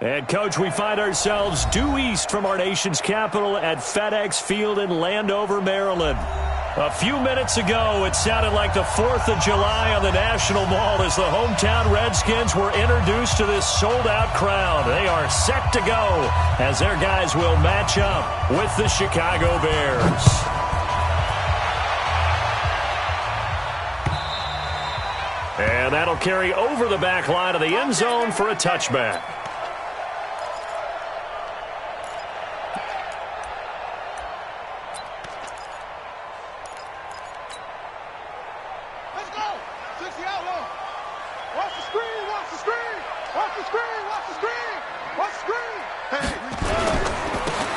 And, Coach, we find ourselves due east from our nation's capital at FedEx Field in Landover, Maryland. A few minutes ago, it sounded like the 4th of July on the National Mall as the hometown Redskins were introduced to this sold-out crowd. They are set to go as their guys will match up with the Chicago Bears. And that'll carry over the back line of the end zone for a touchback.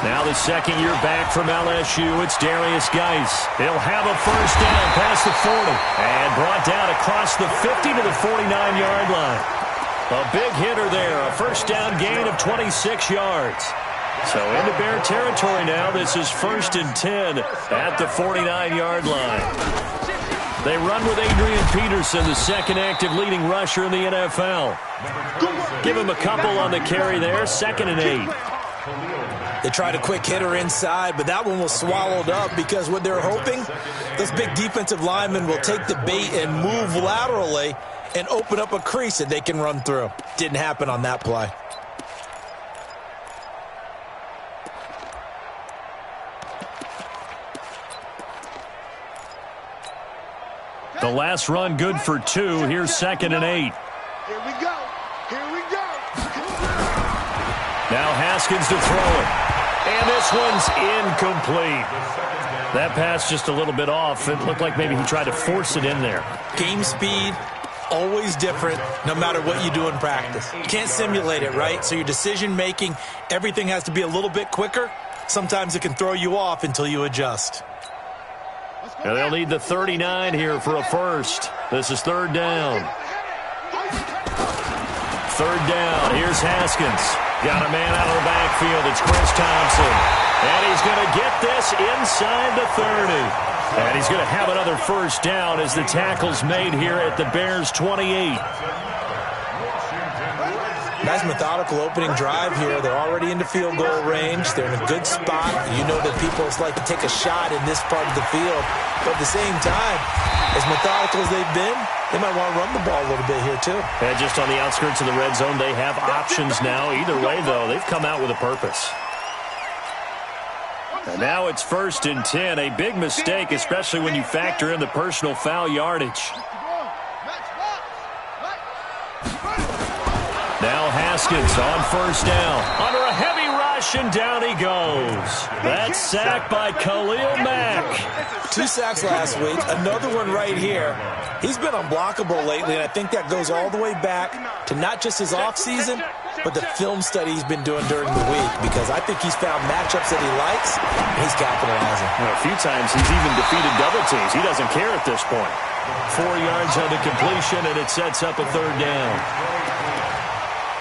Now the second year back from LSU, it's Darius Geis. He'll have a first down past the 40 and brought down across the 50 to the 49-yard line. A big hitter there, a first down gain of 26 yards. So into Bear territory now. This is 1st and 10 at the 49-yard line. They run with Adrian Peterson, the second active leading rusher in the NFL. Give him a couple on the carry there, 2nd and 8. They tried a quick hitter inside, but that one was swallowed up because what they're hoping, those big defensive linemen will take the bait and move laterally and open up a crease that they can run through. Didn't happen on that play. The last run good for 2. Here's 2nd and 8. Here we go. Here we go. Now Haskins to throw it. And this one's incomplete. That pass just a little bit off. It looked like maybe he tried to force it in there. Game speed, always different no matter what you do in practice. You can't simulate it, right? So your decision-making, everything has to be a little bit quicker. Sometimes it can throw you off until you adjust. And they'll need the 39 here for a first. This is 3rd down. 3rd down. Here's Haskins. Got a man out of the backfield. It's Chris Thompson. And he's going to get this inside the 30. And he's going to have another first down as the tackle's made here at the Bears' 28. Nice methodical opening drive here. They're already into field goal range. They're in a good spot. You know that people like to take a shot in this part of the field. But at the same time, as methodical as they've been, they might want to run the ball a little bit here too. And just on the outskirts of the red zone, they have options now. Either way, though, they've come out with a purpose. And now it's 1st and 10. A big mistake, especially when you factor in the personal foul yardage. Now Haskins on 1st down. Under a heavy rush, and down he goes. That's sacked by Khalil Mack. 2 sacks last week, another one right here. He's been unblockable lately, and I think that goes all the way back to not just his offseason, but the film study he's been doing during the week, because I think he's found matchups that he likes, and he's capitalizing. A few times he's even defeated double teams. He doesn't care at this point. 4 yards on the completion, and it sets up a 3rd down.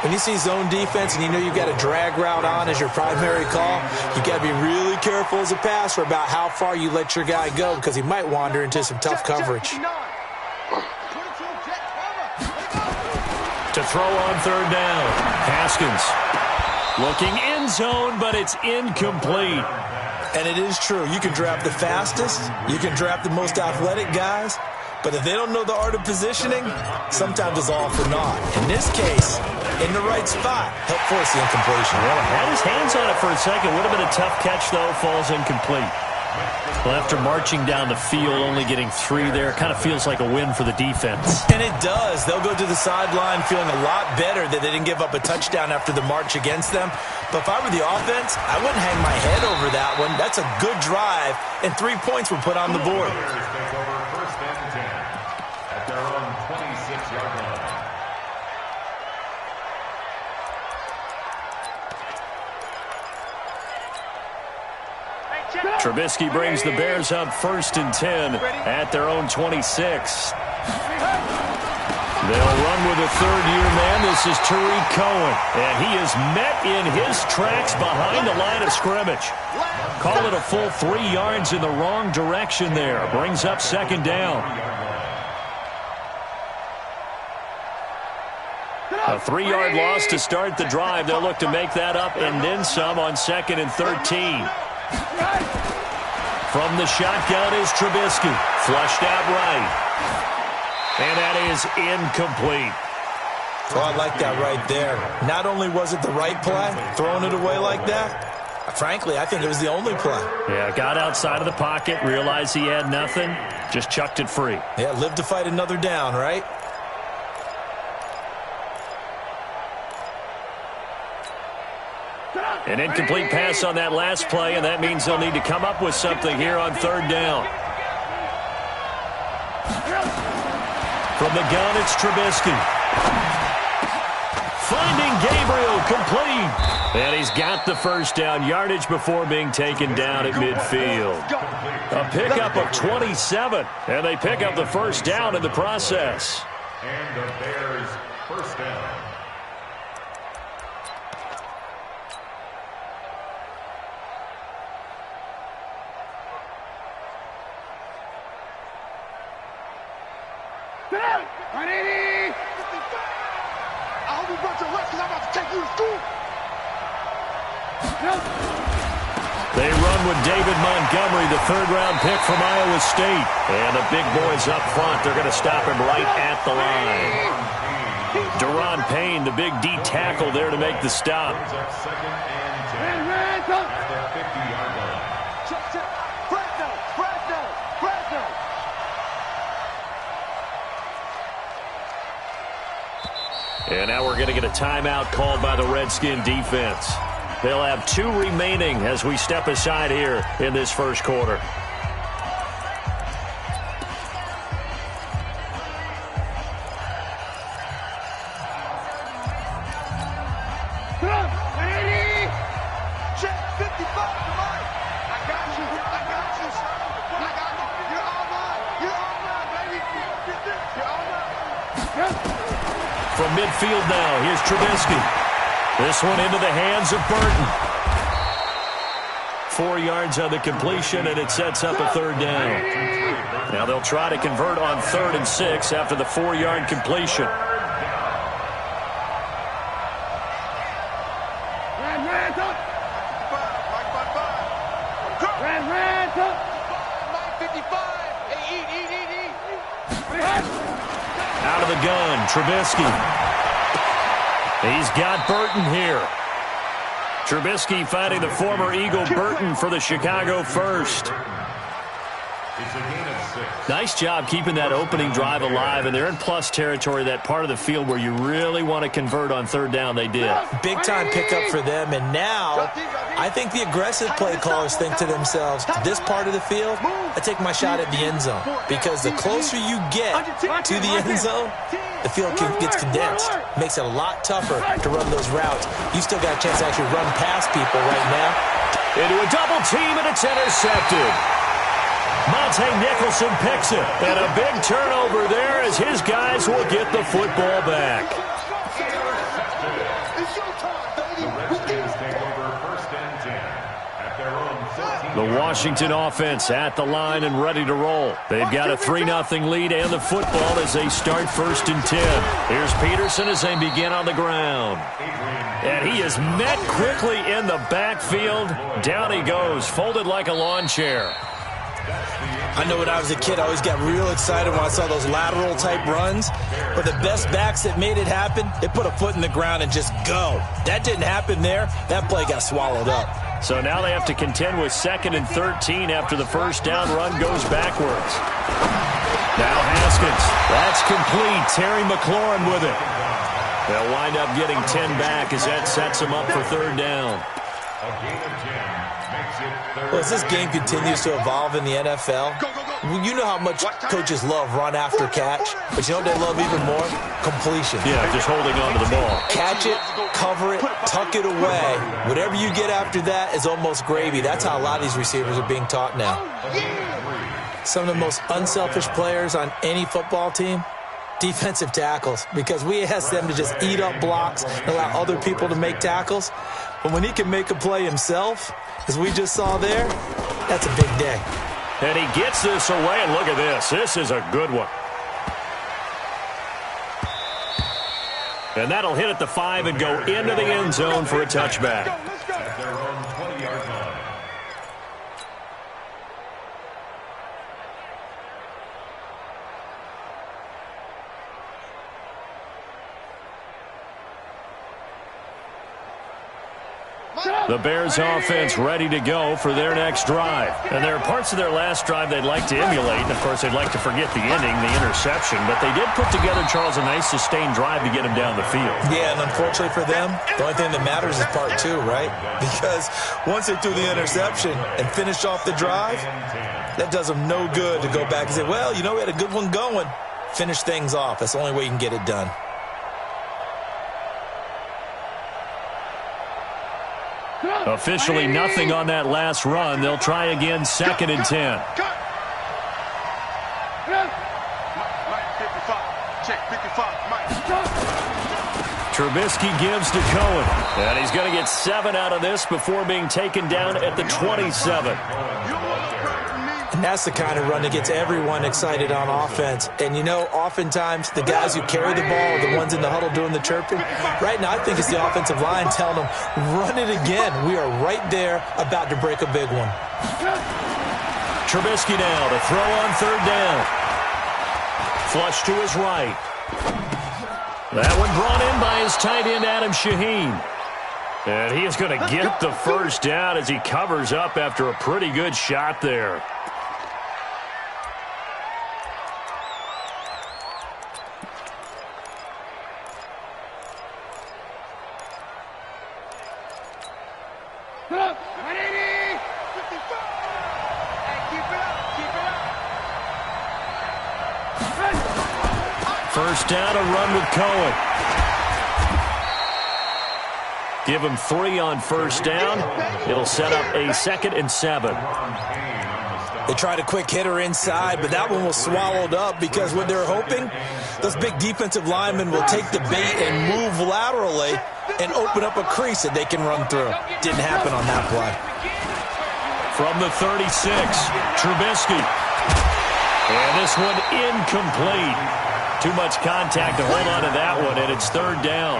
When you see zone defense and you know you've got a drag route on as your primary call, you've got to be really careful as a passer about how far you let your guy go, because he might wander into some tough coverage. To throw on 3rd down. Haskins looking end zone, but it's incomplete. And it is true. You can draft the fastest. You can draft the most athletic guys. But if they don't know the art of positioning, sometimes it's all for naught. In this case, in the right spot, help force the incompletion. Well, had his hands on it for a second. Would have been a tough catch, though. Falls incomplete. Well, after marching down the field, only getting 3 there, kind of feels like a win for the defense. And it does. They'll go to the sideline feeling a lot better that they didn't give up a touchdown after the march against them. But if I were the offense, I wouldn't hang my head over that one. That's a good drive, and 3 points were put on the board. Trubisky brings the Bears up 1st and 10 at their own 26. They'll run with a 3rd-year man. This is Tariq Cohen, and he is met in his tracks behind the line of scrimmage. Call it a full 3 yards in the wrong direction there. Brings up 2nd down. A 3-yard loss to start the drive. They'll look to make that up and then some on 2nd and 13. From the shotgun is Trubisky. Flushed out right. And that is incomplete. Oh, I like that right there. Not only was it the right play, throwing it away like that, frankly, I think it was the only play. Yeah, got outside of the pocket, realized he had nothing, just chucked it free. Yeah, live to fight another down, right? An incomplete pass on that last play, and that means they'll need to come up with something here on 3rd down. From the gun, it's Trubisky. Finding Gabriel, complete. And he's got the first down, yardage before being taken down at midfield. A pickup of 27, and they pick up the first down in the process. And the Bears' first down. They run with David Montgomery, the 3rd-round pick from Iowa State. And the big boys up front, they're going to stop him right at the line. Deron Payne, the big D tackle there to make the stop. And now we're going to get a timeout called by the Redskin defense. They'll have 2 remaining as we step aside here in this first quarter. From midfield now, here's Trubisky. This one into the hands of Burton. 4 yards on the completion, and it sets up a 3rd down. Now they'll try to convert on 3rd and 6 after the 4-yard completion. Out of the gun, Trubisky. He's got Burton here. Trubisky finding the former Eagle Burton for the Chicago first. Nice job keeping that opening drive alive, and they're in plus territory, that part of the field where you really want to convert on 3rd down. They did. Big-time pickup for them, and now I think the aggressive play callers think to themselves, this part of the field, I take my shot at the end zone, because the closer you get to the end zone, the field gets condensed. Makes it a lot tougher to run those routes. You still got a chance to actually run past people right now. Into a double team, and it's intercepted. Monte Nicholson picks it, and a big turnover there as his guys will get the football back. The Washington offense at the line and ready to roll. They've got a 3-0 lead and the football as they start 1st and 10. Here's Peterson as they begin on the ground. And he is met quickly in the backfield. Down he goes, folded like a lawn chair. I know when I was a kid, I always got real excited when I saw those lateral-type runs. But the best backs that made it happen, they put a foot in the ground and just go. That didn't happen there. That play got swallowed up. So now they have to contend with 2nd and 13 after the first down run goes backwards. Now Haskins. That's complete. Terry McLaurin with it. They'll wind up getting 10 back as that sets them up for 3rd down. Well, as this game continues to evolve in the NFL, you know how much coaches love run after catch, but you know what they love even more? Completion. Yeah, just holding on to the ball. Catch it, cover it, tuck it away. Whatever you get after that is almost gravy. That's how a lot of these receivers are being taught now. Some of the most unselfish players on any football team, defensive tackles, because we ask them to just eat up blocks and allow other people to make tackles. But when he can make a play himself, as we just saw there, that's a big day. And he gets this away, and look at this. This is a good one. And that'll hit at the 5 and go into the end zone for a touchback. At their own 20-yard line. The Bears offense ready to go for their next drive. And there are parts of their last drive they'd like to emulate. And, of course, they'd like to forget the ending, the interception. But they did put together, Charles, a nice sustained drive to get him down the field. Yeah, and unfortunately for them, the only thing that matters is part 2, right? Because once they threw the interception and finished off the drive, that does them no good to go back and say, well, you know, we had a good one going. Finish things off. That's the only way you can get it done. Officially nothing on that last run. They'll try again, 2nd and 10. Trubisky gives to Cohen. And he's going to get 7 out of this before being taken down at the 27. And that's the kind of run that gets everyone excited on offense. And, you know, oftentimes the guys who carry the ball are the ones in the huddle doing the chirping. Right now, I think it's the offensive line telling them, run it again. We are right there about to break a big one. Trubisky now to throw on 3rd down. Flush to his right. That one brought in by his tight end, Adam Shaheen. And he is going to get the first down as he covers up after a pretty good shot there. First down, a run with Cohen. Give him 3 on first down. It'll set up a 2nd and 7. They tried a quick hitter inside, but that one was swallowed up because what they're hoping, those big defensive linemen will take the bait and move laterally and open up a crease that they can run through. Didn't happen on that play. From the 36, Trubisky. And this one incomplete. Too much contact to hold on to that one, and it's 3rd down.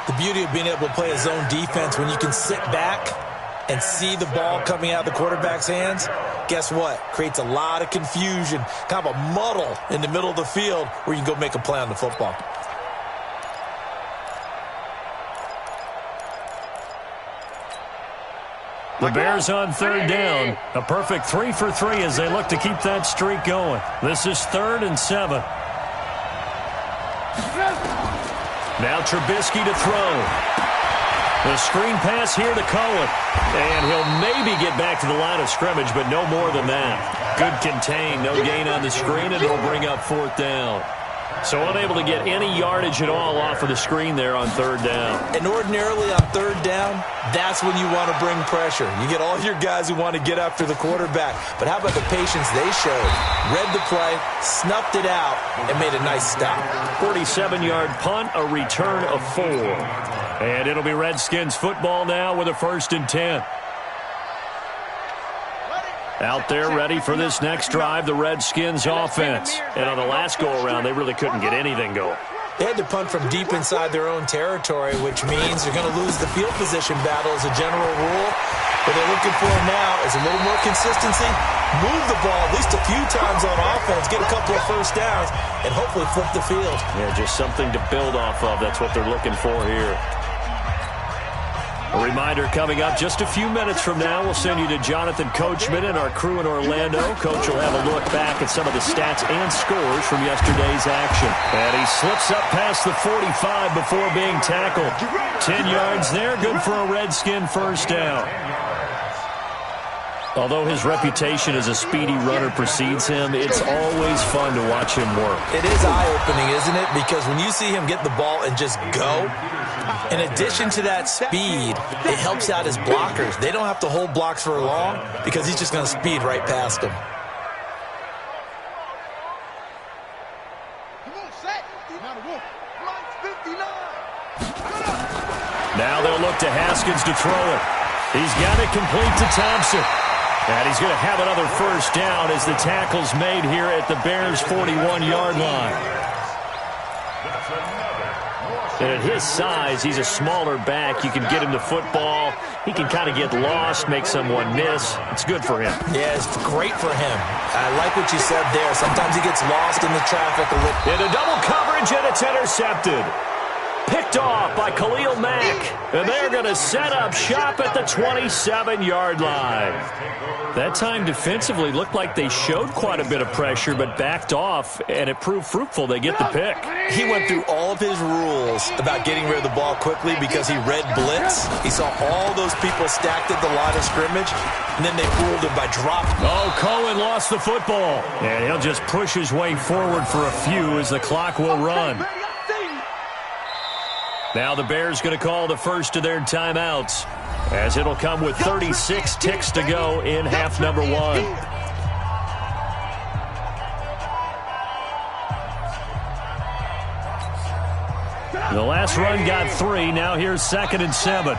The beauty of being able to play a zone defense when you can sit back and see the ball coming out of the quarterback's hands, guess what? Creates a lot of confusion, kind of a muddle in the middle of the field where you can go make a play on the football. The Bears on 3rd down. A perfect 3 for 3 as they look to keep that streak going. This is 3rd and 7. Now Trubisky to throw. The screen pass here to Cohen. And he'll maybe get back to the line of scrimmage, but no more than that. Good contain, no gain on the screen, and it'll bring up 4th down. So unable to get any yardage at all off of the screen there on 3rd down. And ordinarily on 3rd down, that's when you want to bring pressure. You get all your guys who want to get after the quarterback. But how about the patience they showed? Read the play, snuffed it out, and made a nice stop. 47-yard punt, a return of 4. And it'll be Redskins football now with a 1st and 10. Out there ready for this next drive, the Redskins offense. And on the last go-around, they really couldn't get anything going. They had to punt from deep inside their own territory, which means they're going to lose the field position battle as a general rule. What they're looking for now is a little more consistency, move the ball at least a few times on offense, get a couple of first downs, and hopefully flip the field. Yeah, just something to build off of. That's what they're looking for here. A reminder coming up just a few minutes from now, we'll send you to Jonathan Coachman and our crew in Orlando. Coach will have a look back at some of the stats and scores from yesterday's action. And he slips up past the 45 before being tackled. 10 yards there, good for a Redskin first down. Although his reputation as a speedy runner precedes him, it's always fun to watch him work. It is eye-opening, isn't it? Because when you see him get the ball and just go, in addition to that speed, it helps out his blockers. They don't have to hold blocks for long because he's just going to speed right past them. Now they'll look to Haskins to throw it. He's got it complete to Thompson. And he's going to have another first down as the tackle's made here at the Bears' 41-yard line. That's another And at his size, he's a smaller back. You can get him the football. He can kind of get lost, make someone miss. It's good for him. Yeah, it's great for him. I like what you said there. Sometimes he gets lost in the traffic a little. In a double coverage, and it's intercepted. Picked off by Khalil Mack. And they're going to set up shop at the 27-yard line. That time defensively looked like they showed quite a bit of pressure, but backed off, and it proved fruitful. They get the pick. He went through all of his rules about getting rid of the ball quickly because he read blitz. He saw all those people stacked at the line of scrimmage, and then they fooled him by dropping. Oh, Cohen lost the football. And he'll just push his way forward for a few as the clock will run. Now the Bears going to call the first of their timeouts, as it'll come with 36 ticks to go in half number one. The last run got 3. Now here's 2nd and 7.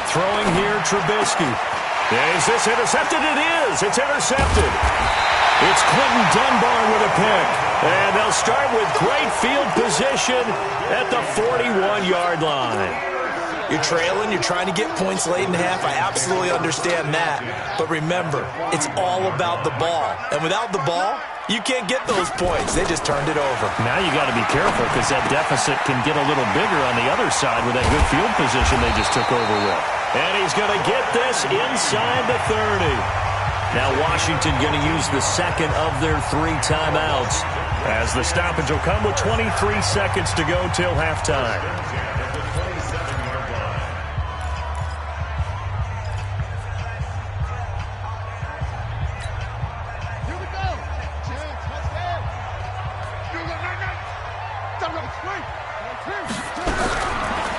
Throwing here, Trubisky. Is this intercepted? It is. It's intercepted. It's Quentin Dunbar with a pick. And they'll start with great field position at the 41-yard line. You're trailing. You're trying to get points late in half. I absolutely understand that. But remember, it's all about the ball. And without the ball, you can't get those points. They just turned it over. Now you got to be careful because that deficit can get a little bigger on the other side with that good field position they just took over with. And he's going to get this inside the 30. Now Washington going to use the second of their 3 timeouts, as the stoppage will come with 23 seconds to go till halftime. Here we go.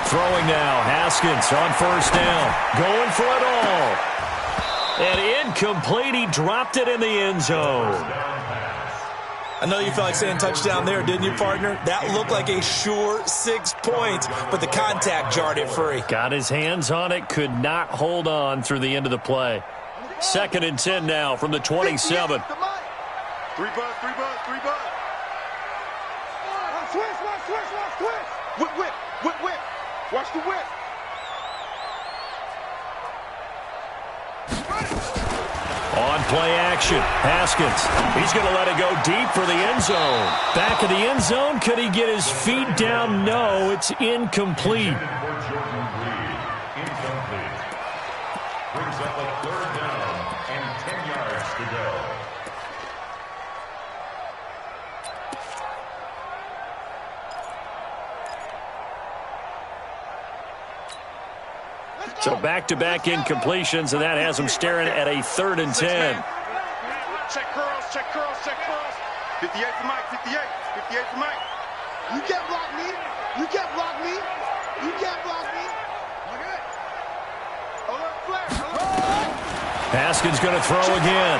Throwing now, Haskins on first down, going for it all. And incomplete, he dropped it in the end zone. I know you felt like saying touchdown there, didn't you, partner? That looked like a sure 6 points, but the contact jarred it free. Got his hands on it, could not hold on through the end of the play. 2nd and 10 now from the 27. 3 buzz. Switch. Whip. Watch the whip. On play action, Haskins. He's going to let it go deep for the end zone. Back of the end zone, could he get his feet down? No, it's incomplete. Brings up a 3rd down and 10 yards to go. So back-to-back incompletions, and that has him staring at a 3rd and 10. Check curls. 58 for Mike. 58 for Mike. You can't block me. Haskins going to throw again.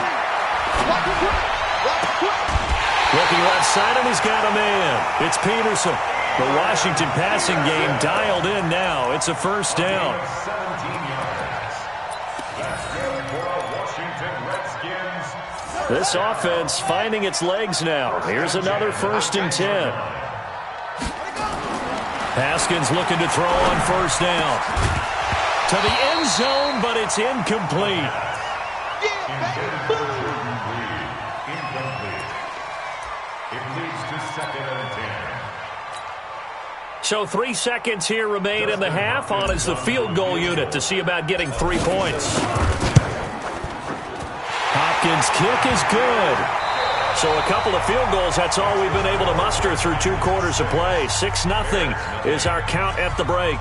Looking left side, and he's got a man. It's Peterson. The Washington passing game dialed in now. It's a first down. 17 yards. That's good for Washington Redskins. This offense finding its legs now. Here's another 1st and 10. Haskins looking to throw on first down. To the end zone, but it's incomplete. Incomplete. It leads to 2nd and 10. So 3 seconds here remain in the half. On is the field goal unit to see about getting 3 points. Hopkins' kick is good. So a couple of field goals, that's all we've been able to muster through 2 quarters of play. 6-0 is our count at the break.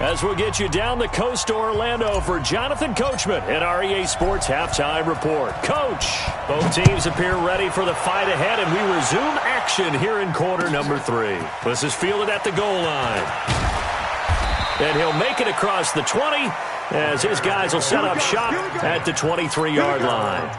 As we'll get you down the coast to Orlando for Jonathan Coachman at our EA Sports Halftime Report. Coach, both teams appear ready for the fight ahead, and we resume action here in quarter number 3. This is fielded at the goal line. And he'll make it across the 20 as his guys will set up shop at the 23-yard line.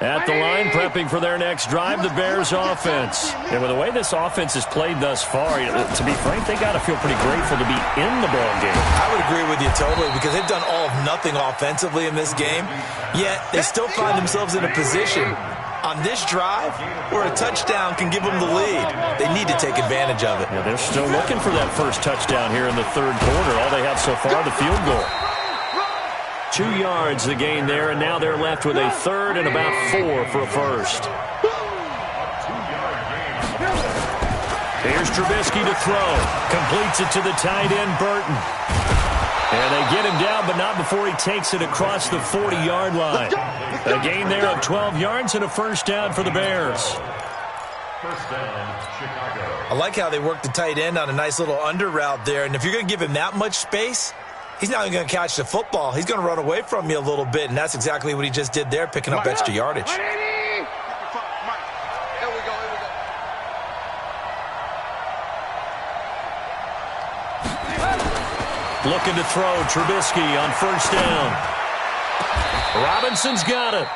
At the line, prepping for their next drive, the Bears offense. And with the way this offense has played thus far, to be frank, they got to feel pretty grateful to be in the ball game. I would agree with you totally because they've done all of nothing offensively in this game, yet they still find themselves in a position on this drive where a touchdown can give them the lead. They need to take advantage of it. Yeah, they're still looking for that first touchdown here in the third quarter. All they have so far, the field goal. 2 yards the gain there, and now they're left with a third and about 4 for a first. Here's Trubisky to throw. Completes it to the tight end, Burton. And they get him down, but not before he takes it across the 40-yard line. A gain there of 12 yards and a first down for the Bears. First down, Chicago. I like how they work the tight end on a nice little under route there, and if you're going to give him that much space, he's not even going to catch the football. He's going to run away from you a little bit, and that's exactly what he just did there, picking up extra yardage. Looking to throw, Trubisky on first down. Robinson's got it.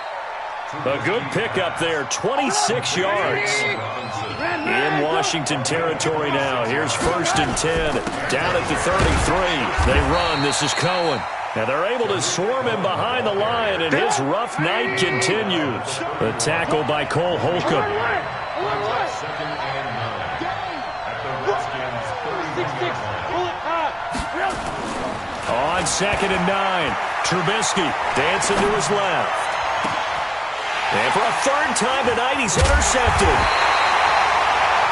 A good pickup there, 26 yards. In Washington territory now. Here's first and 10. Down at the 33. They run. This is Cohen. Now they're able to swarm him behind the line, and his rough night continues. The tackle by Cole Holcomb. Second and 9. At the Redskins 30-yard line. On second and 9, Trubisky dancing to his left. And for a third time tonight, he's intercepted.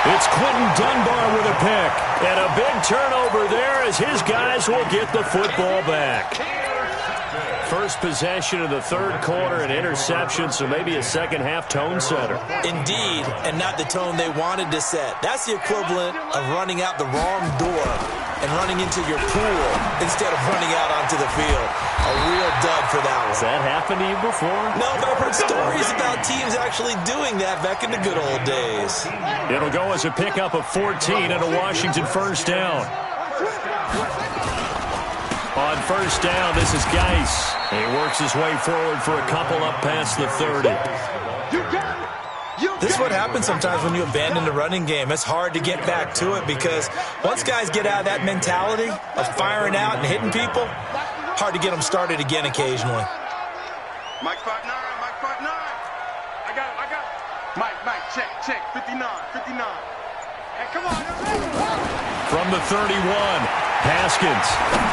It's Quentin Dunbar with a pick. And a big turnover there as his guys will get the football back. First possession of the third quarter, an interception, so maybe a second-half tone setter. Indeed, and not the tone they wanted to set. That's the equivalent of running out the wrong door and running into your pool instead of running out onto the field. A real dud for that one. Has that happened to you before? No, but I've heard stories about teams actually doing that back in the good old days. It'll go as a pickup of 14 and a Washington first down. On first down, this is Geis. He works his way forward for a couple up past the 30. This is what happens sometimes when you abandon the running game. It's hard to get back to it because once guys get out of that mentality of firing out and hitting people, hard to get them started again occasionally. Mike 5'9", Mike 5'9". I got it. Mike, check, 59. Hey, come on. From the 31, Haskins.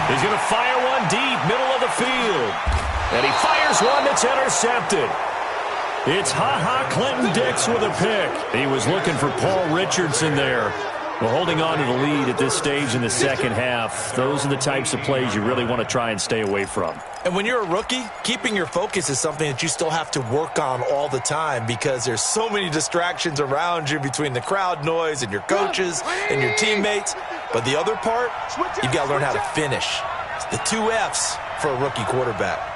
He's going to fire one deep, middle of the field. And he fires one that's intercepted. It's Clinton Dix with a pick. He was looking for Paul Richardson there. Well, holding on to the lead at this stage in the second half, those are the types of plays you really want to try and stay away from. And when you're a rookie, keeping your focus is something that you still have to work on all the time because there's so many distractions around you between the crowd noise and your coaches and your teammates. But the other part, you've got to learn how to finish. It's the 2 F's for a rookie quarterback.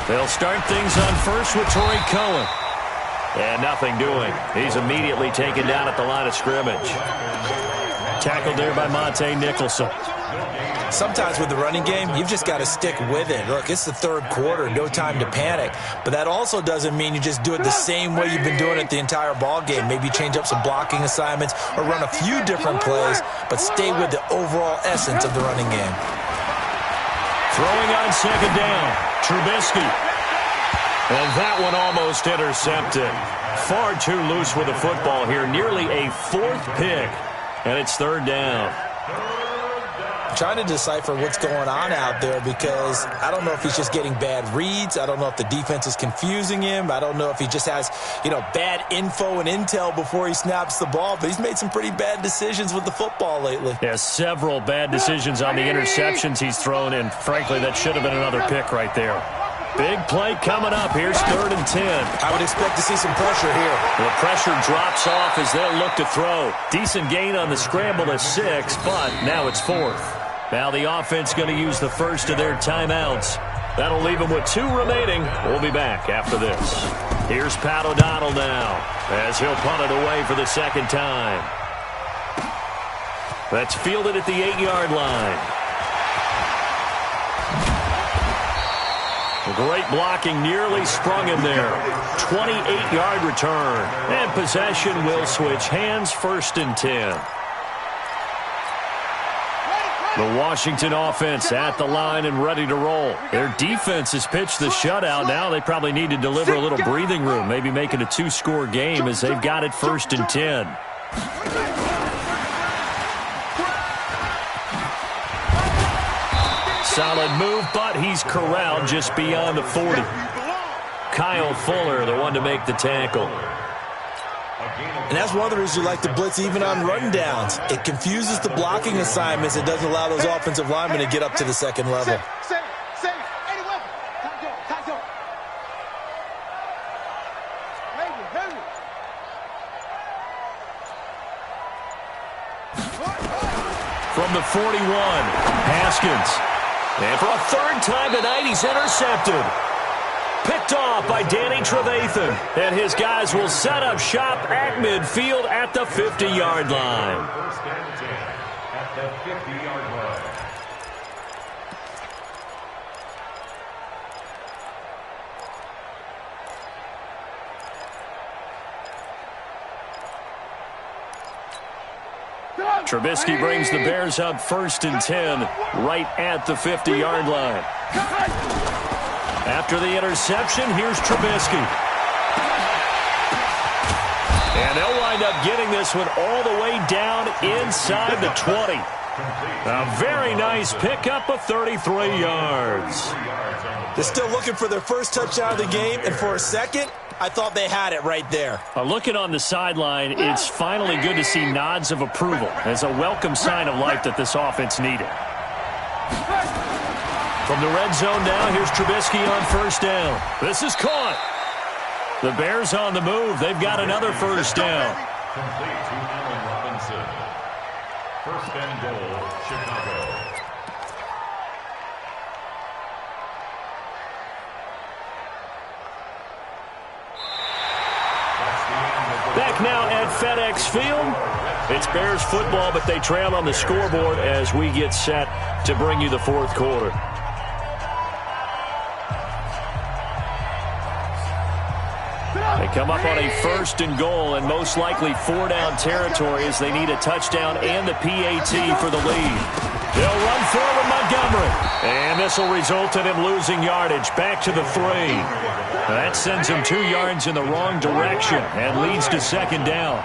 They'll start things on first with Torrey Cohen. And nothing doing. He's immediately taken down at the line of scrimmage. Tackled there by Monte Nicholson. Sometimes with the running game, you've just got to stick with it. Look, it's the third quarter, no time to panic. But that also doesn't mean you just do it the same way you've been doing it the entire ball game. Maybe change up some blocking assignments or run a few different plays, but stay with the overall essence of the running game. Throwing on second down, Trubisky. And that one almost intercepted. Far too loose with the football here. Nearly a 4th pick. And it's third down. I'm trying to decipher what's going on out there because I don't know if he's just getting bad reads. I don't know if the defense is confusing him. I don't know if he just has, bad info and intel before he snaps the ball. But he's made some pretty bad decisions with the football lately. Yeah, several bad decisions on the interceptions he's thrown. And frankly, that should have been another pick right there. Big play coming up. Here's third and 10. I would expect to see some pressure here. The pressure drops off as they'll look to throw. Decent gain on the scramble to 6, but now it's 4th. Now the offense going to use the first of their timeouts. That'll leave them with 2 remaining. We'll be back after this. Here's Pat O'Donnell now as he'll punt it away for the second time. That's fielded at the 8-yard line. great blocking nearly sprung him there. 28-yard return. And possession will switch hands, 1st and 10. The Washington offense at the line and ready to roll. Their defense has pitched the shutout. Now they probably need to deliver a little breathing room, maybe make it a 2-score game as they've got it 1st and 10. Solid move, but he's corralled just beyond the 40. Kyle Fuller, the one to make the tackle. And that's one of the reasons you like to blitz even on rundowns. It confuses the blocking assignments. It doesn't allow those offensive linemen to get up to the second level. From the 41, Haskins. And for a 3rd time tonight, he's intercepted. Picked off by Danny Trevathan. And his guys will set up shop at midfield at the 50-yard line. 1st and 10 at the 50-yard line. Trubisky brings the Bears up 1st and 10 right at the 50-yard line. After the interception, here's Trubisky. And they'll wind up getting this one all the way down inside the 20. A very nice pickup of 33 yards. They're still looking for their first touchdown of the game, and for a second, I thought they had it right there. Looking on the sideline, it's finally good to see nods of approval as a welcome sign of life that this offense needed. From the red zone now, here's Trubisky on 1st down. This is caught. The Bears on the move. They've got another 1st down. Complete to Allen Robinson. 1st and goal, Chicago. Back now at FedEx Field. It's Bears football, but they trail on the scoreboard as we get set to bring you the 4th quarter. They come up on a 1st and goal and most likely 4-down territory as they need a touchdown and the PAT for the lead. They'll run forward Montgomery. And this will result in him losing yardage back to the 3. That sends him 2 yards in the wrong direction and leads to 2nd down.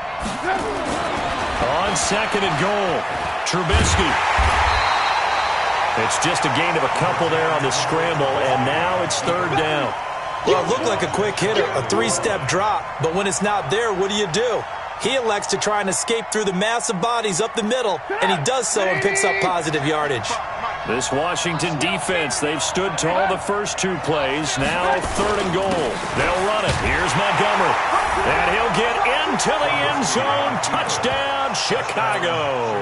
On 2nd and goal, Trubisky. It's just a gain of a couple there on the scramble, and now it's 3rd down. Well, it looked like a quick hitter, a 3-step drop, but when it's not there, what do? He elects to try and escape through the massive bodies up the middle, and he does so and picks up positive yardage. This Washington defense, they've stood tall the first 2 plays. Now 3rd and goal. They'll run it. Here's Montgomery. And he'll get into the end zone. Touchdown, Chicago.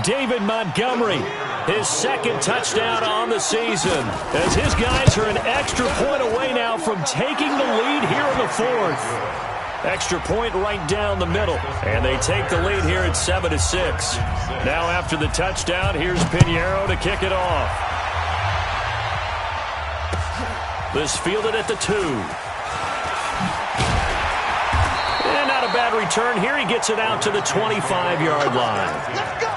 David Montgomery, his 2nd touchdown on the season, as his guys are an extra point away now from taking the lead here in the 4th. Extra point right down the middle, and they take the lead here at 7-6. Now after the touchdown, here's Pinheiro to kick it off. This fielded at the 2. And not a bad return here. He gets it out to the 25-yard line.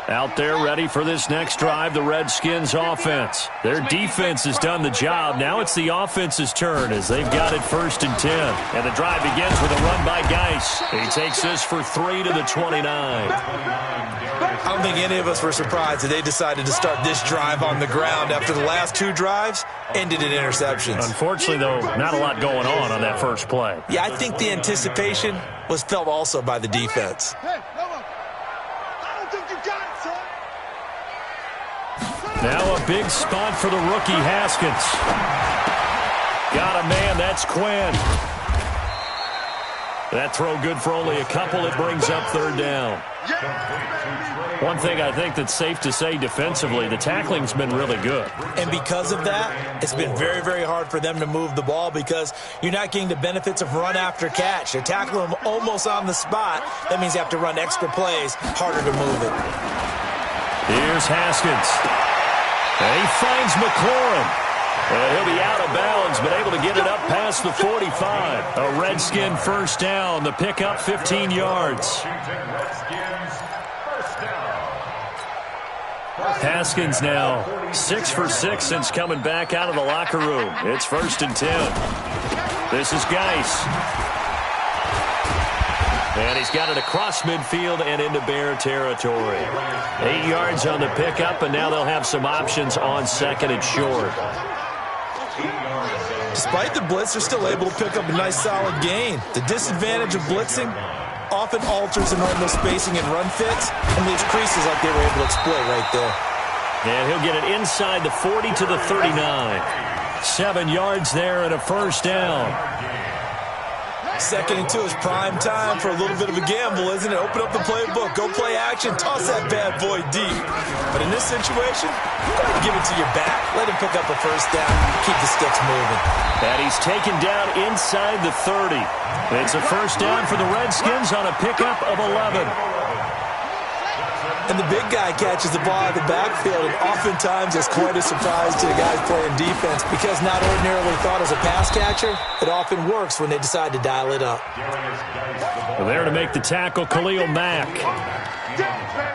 Out there ready for this next drive, the Redskins offense. Their defense has done the job. Now it's the offense's turn as they've got it 1st and 10. And the drive begins with a run by Geis. He takes this for 3 to the 29. I don't think any of us were surprised that they decided to start this drive on the ground after the last 2 drives ended in interceptions. Unfortunately, though, not a lot going on that first play. Yeah, I think the anticipation was felt also by the defense. Now a big spot for the rookie Haskins. Got a man, that's Quinn. That throw good for only a couple. It brings up 3rd down. One thing I think that's safe to say defensively, the tackling's been really good. And because of that, it's been very, very hard for them to move the ball because you're not getting the benefits of run after catch. They're tackling them almost on the spot. That means you have to run extra plays, harder to move it. Here's Haskins. And he finds McLaurin. And he'll be out of bounds, but able to get it up past the 45. A Redskin first down. The pickup 15 yards. Haskins now 6 for 6 since coming back out of the locker room. It's 1st and 10. This is Geis. And he's got it across midfield and into Bear territory. 8 yards on the pickup, and now they'll have some options on 2nd and short. Despite the blitz, they're still able to pick up a nice solid gain. The disadvantage of blitzing often alters the normal spacing and run fits and leaves creases like they were able to exploit right there. And he'll get it inside the 40 to the 39. 7 yards there and a first down. 2nd and 2 is prime time for a little bit of a gamble, isn't it? Open up the playbook, go play action, toss that bad boy deep. But in this situation, go ahead and give it to your back. Let him pick up a first down, keep the sticks moving. And he's taken down inside the 30. It's a first down for the Redskins on a pickup of 11. And the big guy catches the ball out of the backfield, and oftentimes it's quite a surprise to the guys playing defense because not ordinarily thought as a pass catcher, it often works when they decide to dial it up. There to make the tackle, Khalil Mack.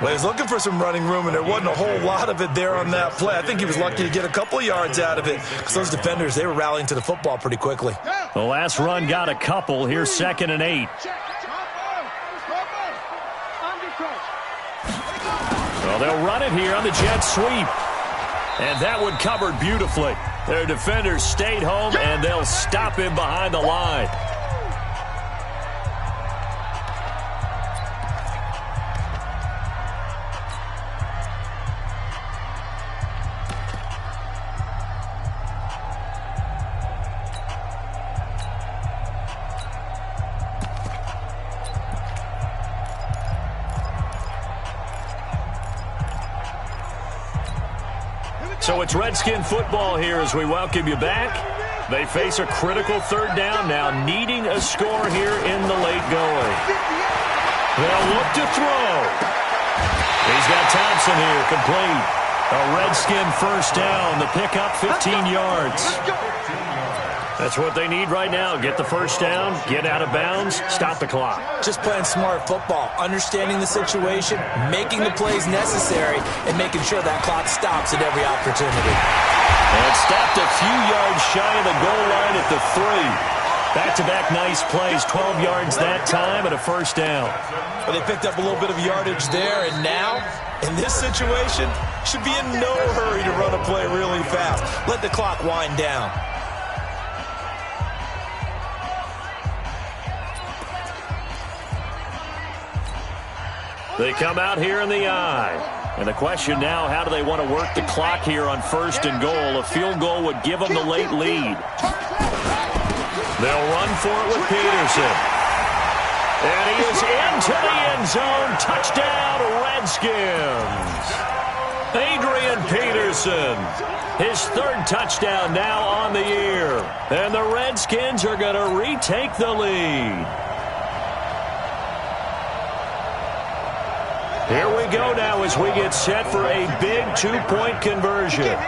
Well, he's looking for some running room, and there wasn't a whole lot of it there on that play. I think he was lucky to get a couple of yards out of it because those defenders, they were rallying to the football pretty quickly. The last run got a couple. Here's 2nd and 8. Well, they'll run it here on the jet sweep. And that one covered beautifully. Their defenders stayed home, and they'll stop him behind the line. So it's Redskin football here as we welcome you back. They face a critical 3rd down now, needing a score here in the late going. They'll look to throw. He's got Thompson here, complete. A Redskin first down, the pickup 15 yards. That's what they need right now. Get the first down, get out of bounds, stop the clock. Just playing smart football, understanding the situation, making the plays necessary, and making sure that clock stops at every opportunity. And stopped a few yards shy of the goal line at the 3. Back-to-back nice plays, 12 yards that time and a first down. Well, they picked up a little bit of yardage there, and now, in this situation, should be in no hurry to run a play really fast. Let the clock wind down. They come out here in the eye. And the question now, how do they want to work the clock here on 1st and goal? A field goal would give them the late lead. They'll run for it with Peterson. And he is into the end zone. Touchdown, Redskins. Adrian Peterson. His 3rd touchdown now on the year. And the Redskins are going to retake the lead. Here we go now as we get set for a big 2-point conversion.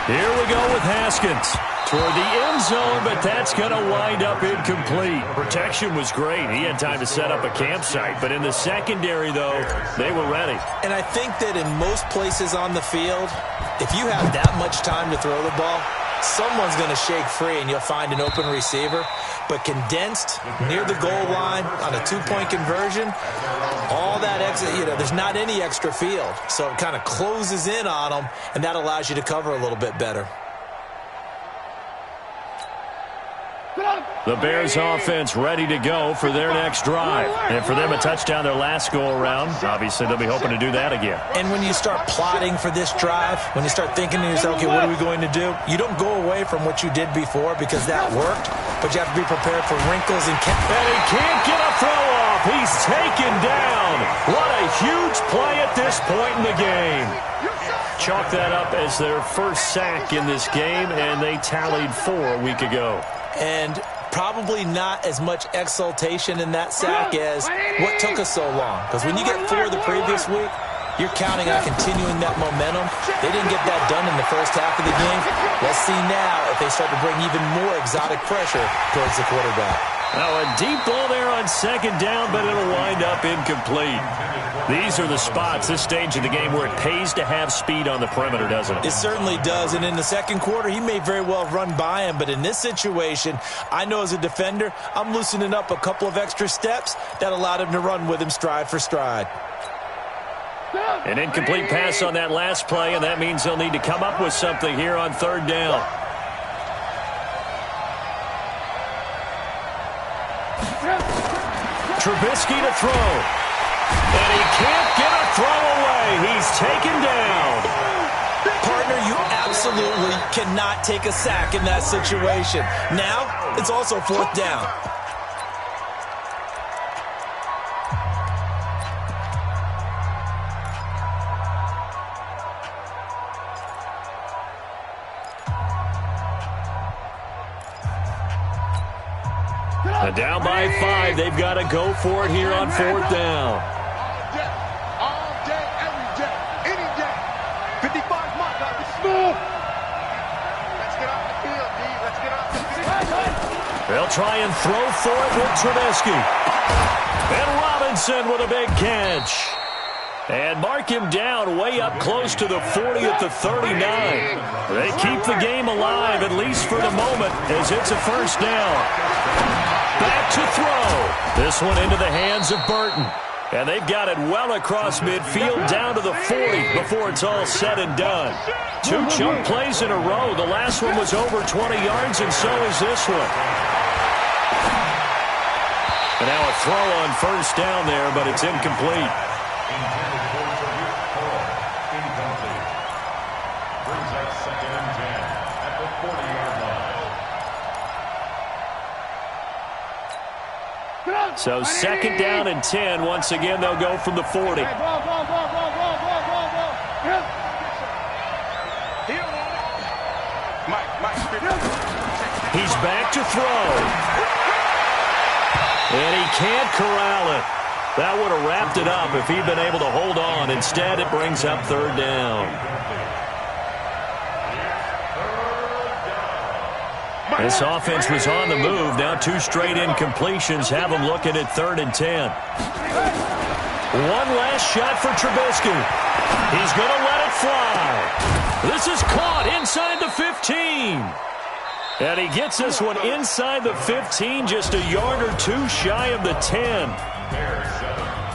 Here we go with Haskins toward the end zone, but that's going to wind up incomplete. Protection was great. He had time to set up a campsite, but in the secondary, though, they were ready. And I think that in most places on the field, if you have that much time to throw the ball, someone's going to shake free and you'll find an open receiver. But condensed near the goal line on a 2-point conversion, all that extra, there's not any extra field. So it kind of closes in on them, and that allows you to cover a little bit better. The Bears offense ready to go for their next drive. And for them, a touchdown their last go-around. Obviously, they'll be hoping to do that again. And when you start plotting for this drive, when you start thinking to yourself, okay, what are we going to do? You don't go away from what you did before because that worked, but you have to be prepared for wrinkles and... And he can't get a throw off. up. He's taken down. What a huge play at this point in the game. Chalk that up as their first sack in this game, and they tallied 4 a week ago. And probably not as much exultation in that sack as what took us so long. Because when you get 4 the previous week, you're counting on continuing that momentum. They didn't get that done in the first half of the game. Let's see now if they start to bring even more exotic pressure towards the quarterback. Now a deep ball there on second down, but it'll wind up incomplete. These are the spots, this stage of the game, where it pays to have speed on the perimeter, doesn't it? It certainly does, and in the second quarter, he may very well run by him, but in this situation, I know as a defender, I'm loosening up a couple of extra steps that allowed him to run with him stride for stride. An incomplete pass on that last play, and that means they'll need to come up with something here on third down. Trubisky to throw. And he can't get a throw away. He's taken down. Partner, you absolutely cannot take a sack in that situation. Now, it's also fourth down. Down by 5. They've got to go for it here on fourth down. All day, every day, any day. 55 miles out the school. Let's get off the field, D. Let's get off the field. They'll try and throw for it with Trubisky. And Robinson with a big catch. And mark him down way up close to the 40 at the 39. They keep the game alive, at least for the moment, as it's a first down. Back to throw. This one into the hands of Burton. And they've got it well across midfield down to the 40 before it's all said and done. 2 jump plays in a row. The last one was over 20 yards, and so is this one. And now a throw on first down there, but it's incomplete. Brings up 2nd and 10 at the 40-yard line. So 2nd down and 10. Once again, they'll go from the 40. He's back to throw. And he can't corral it. That would have wrapped it up if he'd been able to hold on. Instead, it brings up third down. This offense was on the move. Now 2 straight incompletions have them looking at 3rd and 10. One last shot for Trubisky. He's going to let it fly. This is caught inside the 15. And he gets this one inside the 15, just a yard or 2 shy of the 10.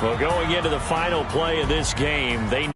Well, going into the final play of this game, they